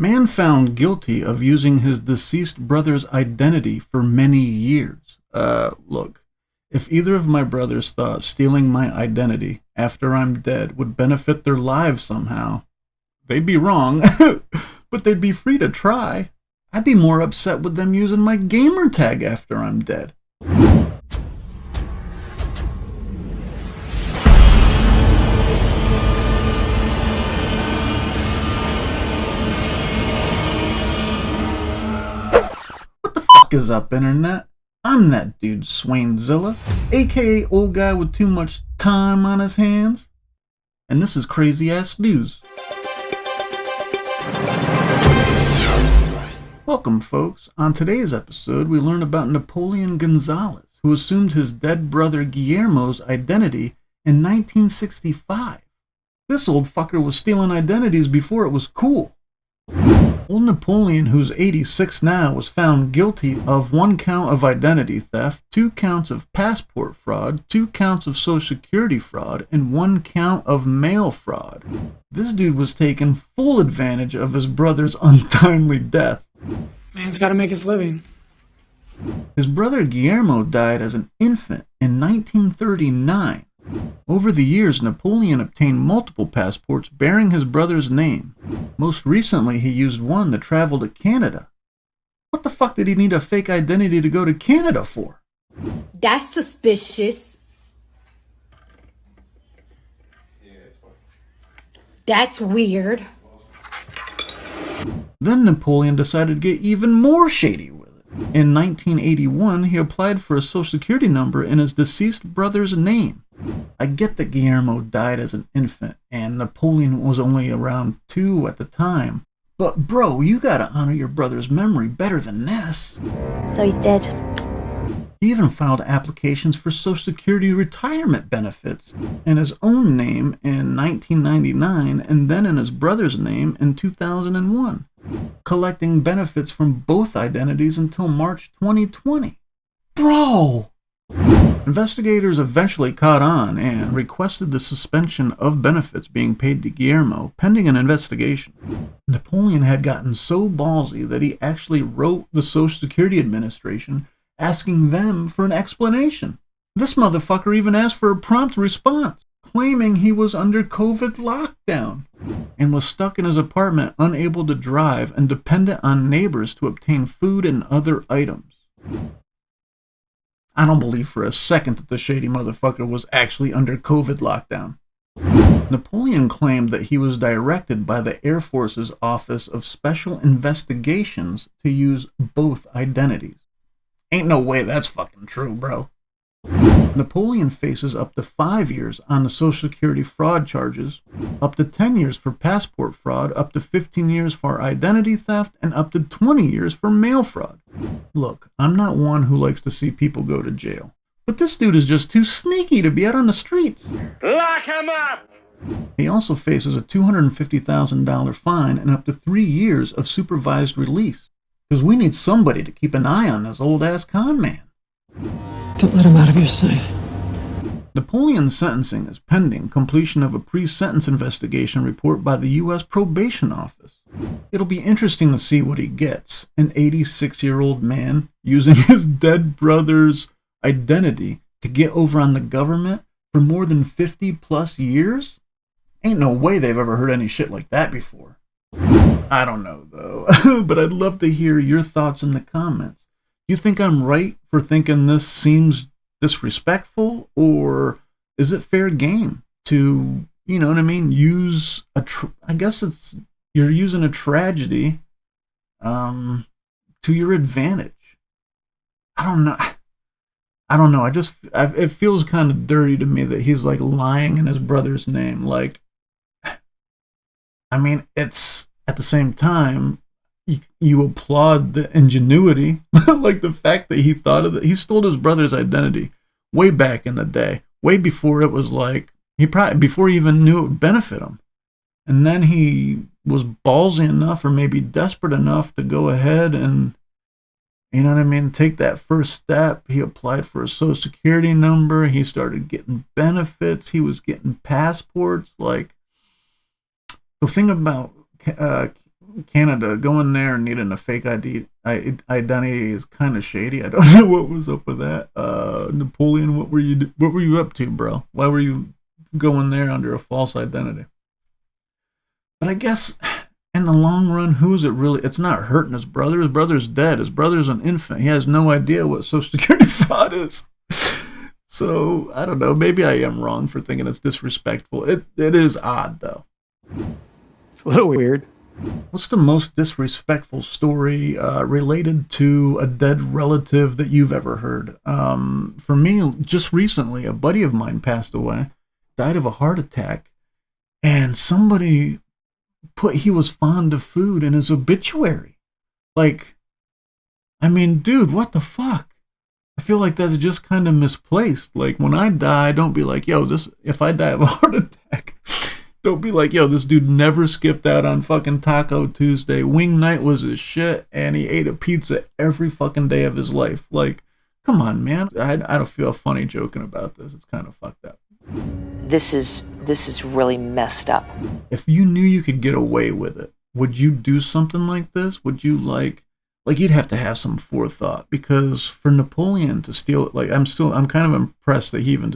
Man found guilty of using his deceased brother's identity for many years. Look, if either of my brothers thought stealing my identity after I'm dead would benefit their lives somehow, they'd be wrong, but they'd be free to try. I'd be more upset with them using my gamer tag after I'm dead. What the fuck is up, Internet? I'm that dude Swainzilla, aka old guy with too much time on his hands. And this is Crazy Ass News. Welcome, folks. On today's episode, we learn about Napoleon Gonzalez, who assumed his dead brother Guillermo's identity in 1965. This old fucker was stealing identities before it was cool. Old Napoleon, who's 86 now, was found guilty of 1 count of identity theft, 2 counts of passport fraud, 2 counts of social security fraud, and 1 count of mail fraud. This dude was taking full advantage of his brother's untimely death. Man's gotta make his living. His brother Guillermo died as an infant in 1939. Over the years, Napoleon obtained multiple passports bearing his brother's name. Most recently, he used one to travel to Canada. What the fuck did he need a fake identity to go to Canada for? That's suspicious. That's weird. Then Napoleon decided to get even more shady with it. In 1981, he applied for a social security number in his deceased brother's name. I get that Guillermo died as an infant, and Napoleon was only around 2 at the time. But bro, you gotta honor your brother's memory better than this. So he's dead. He even filed applications for Social Security retirement benefits in his own name in 1999 and then in his brother's name in 2001, collecting benefits from both identities until March 2020. Bro! Investigators eventually caught on and requested the suspension of benefits being paid to Guillermo pending an investigation. Napoleon had gotten so ballsy that he actually wrote the Social Security Administration asking them for an explanation. This motherfucker even asked for a prompt response, claiming he was under COVID lockdown and was stuck in his apartment unable to drive and dependent on neighbors to obtain food and other items. I don't believe for a second that the shady motherfucker was actually under COVID lockdown. Napoleon claimed that he was directed by the Air Force's Office of Special Investigations to use both identities. Ain't no way that's fucking true, bro. Napoleon faces up to 5 years on the Social Security fraud charges, up to 10 years for passport fraud, up to 15 years for identity theft, and up to 20 years for mail fraud. Look, I'm not one who likes to see people go to jail, but this dude is just too sneaky to be out on the streets. Lock him up! He also faces a $250,000 fine and up to 3 years of supervised release, because we need somebody to keep an eye on this old-ass con man. Don't let him out of your sight. Napoleon's sentencing is pending completion of a pre-sentence investigation report by the U.S. Probation Office. It'll be interesting to see what he gets. An 86-year-old man using his dead brother's identity to get over on the government for more than 50 plus years? Ain't no way they've ever heard any shit like that before. I don't know though, but I'd love to hear your thoughts in the comments. Do you think I'm right for thinking this seems disrespectful, or is it fair game to, you know what I mean, use I guess it's, you're using a tragedy to your advantage. I don't know. It feels kind of dirty to me that he's like lying in his brother's name. Like, I mean, it's at the same time, you applaud the ingenuity, like the fact that he thought of it. He stole his brother's identity way back in the day, way before it was like, before he even knew it would benefit him. And then he was ballsy enough, or maybe desperate enough, to go ahead and, you know what I mean, take that first step. He applied for a social security number. He started getting benefits. He was getting passports. Like, the thing about Canada, going there and needing a fake identity is kind of shady. I don't know what was up with that. Napoleon, what were you up to, bro? Why were you going there under a false identity? But I guess in the long run, who is it really? It's not hurting his brother. His brother's dead. His brother's an infant. He has no idea what Social Security fraud is. So I don't know. Maybe I am wrong for thinking it's disrespectful. It is odd though. It's a little weird. What's the most disrespectful story related to a dead relative that you've ever heard? For me, just recently, a buddy of mine passed away, died of a heart attack, and somebody put he was fond of food in his obituary. Like, I mean, dude, what the fuck? I feel like that's just kind of misplaced. Like, when I die, don't be like, yo, if I die of a heart attack, don't be like, yo, this dude never skipped out on fucking Taco Tuesday. Wing night was his shit, and he ate a pizza every fucking day of his life. Like, come on, man. I don't feel funny joking about this. It's kind of fucked up. This is really messed up. If you knew you could get away with it, would you do something like this? Would you like you'd have to have some forethought, because for Napoleon to steal it, like I'm kind of impressed that he even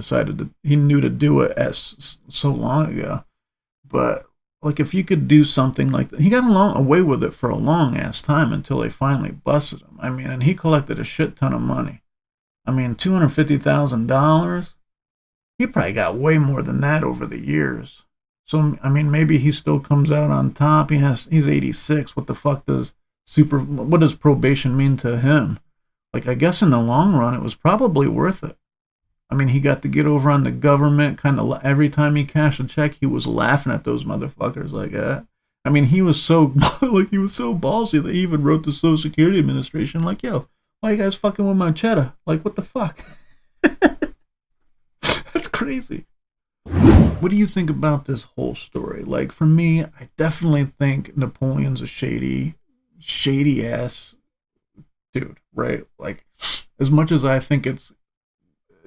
he knew to do it so long ago. But like, if you could do something like that, he got away with it for a long ass time until they finally busted him. I mean, and he collected a shit ton of money. I mean, $250,000. He probably got way more than that over the years. So I mean, maybe he still comes out on top. He's 86. What the fuck what does probation mean to him? Like, I guess in the long run, it was probably worth it. I mean, he got to get over on the government. Kind of every time he cashed a check, he was laughing at those motherfuckers like that. I mean, he was so ballsy that he even wrote the Social Security Administration like, yo, why you guys fucking with my cheddar? Like, what the fuck? That's crazy. What do you think about this whole story? Like, for me, I definitely think Napoleon's a shady ass dude, right? Like, as much as I think it's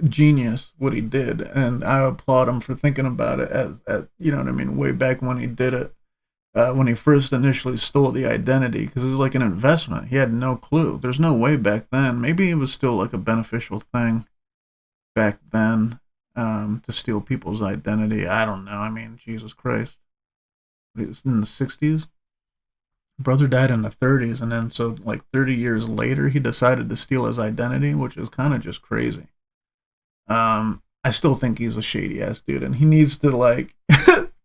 genius what he did, and I applaud him for thinking about it as you know what I mean, way back when he did it, when he first initially stole the identity, because it was like an investment. He had no clue. There's no way back then. Maybe it was still like a beneficial thing back then, to steal people's identity. I don't know. I mean, Jesus Christ. It was in the 60s. Brother died in the 30s, and then so like 30 years later, he decided to steal his identity, which is kind of just crazy. I still think he's a shady ass dude, and he needs to like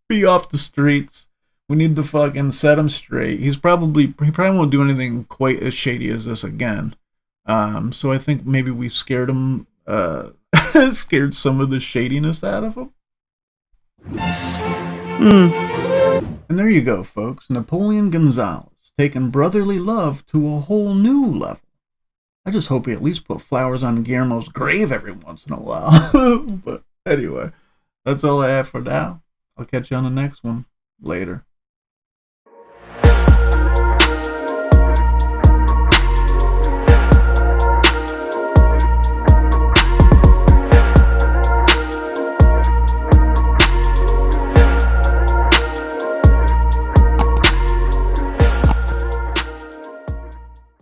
be off the streets. We need to fucking set him straight. He probably won't do anything quite as shady as this again. So I think maybe we scared him, scared some of the shadiness out of him. And there you go, folks. Napoleon Gonzalez, taking brotherly love to a whole new level. I just hope he at least put flowers on Guillermo's grave every once in a while. But anyway, that's all I have for now. I'll catch you on the next one. Later.